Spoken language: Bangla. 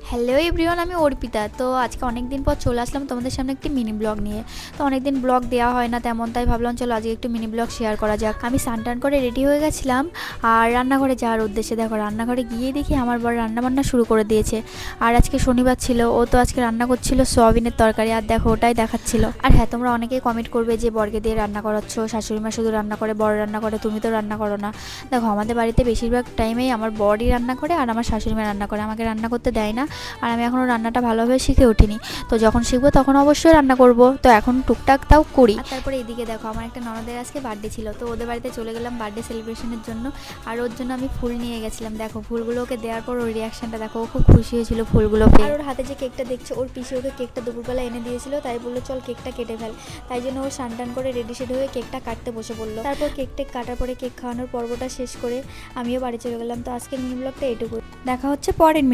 হ্যালো এভরিওয়ান, আমি অর্পিতা। তো আজকে অনেক দিন পর চলে আসলাম তোমাদের সামনে একটি মিনি ব্লগ নিয়ে। তো অনেক দিন ব্লগ দেওয়া হয় না তেমন, তাই ভাবলাম চলো আজকে একটু মিনি ব্লগ শেয়ার করা যাক। আমি স্নান করে রেডি হয়ে গেছিলাম আর রান্নাঘরে যাওয়ার উদ্দেশ্যে। দেখো রান্নাঘরে গিয়ে দেখি আমার বর রান্নাবান্না শুরু করে দিয়েছে। আর আজকে শনিবার ছিল, ও তো আজকে রান্না করছিল সোয়াবিনের তরকারি, আর দেখো ওটাই দেখাচ্ছিল। আর হ্যাঁ, তোমরা অনেকেই কমেন্ট করবে যে বরকে দিয়ে রান্না করাচ্ছ, শাশুড়ি মা শুধু রান্না করে, বর রান্না করে, তুমি তো রান্না করো না। দেখো আমাদের বাড়িতে বেশিরভাগ টাইমেই আমার বরই রান্না করে আর আমার শাশুড়ি মা রান্না করে, আমাকে রান্না করতে দেয় না। আর আমি এখনও রান্নাটা ভালোভাবে শিখে উঠিনি, তো যখন শিখবো তখন অবশ্যই রান্না করব। তো এখন টুকটাক তাও করি। আর তারপরে এদিকে দেখো আমার একটা ননদের আজকে বার্থডে ছিল, তো ওদের বাড়িতে চলে গেলাম বার্থডে সেলিব্রেশনের জন্য। আর ওর জন্য আমি ফুল নিয়ে গেছিলাম। দেখো ফুলগুলো ওকে দেওয়ার পর ওর রিয়াকশনটা দেখো, ও খুব খুশি হয়েছিল ফুলগুলো পেয়ে। আর ওর হাতে যে কেকটা দেখছো, ওর পিসি ওকে কেকটা দুপুরবেলা এনে দিয়েছিল, তাই বললো চল কেকটা কেটে ফেল। তাই জন্য ও স্নান করে রেডি সেড হয়ে কেকটা কাটতে বসে পড়লো। তারপর কেকটা কাটার পরে কেক খাওয়ানোর পর্বটা শেষ করে আমিও বাড়ি চলে গেলাম। তো আজকের মিনি ব্লগটা এটুকু, দেখা হচ্ছে পরের মিনি।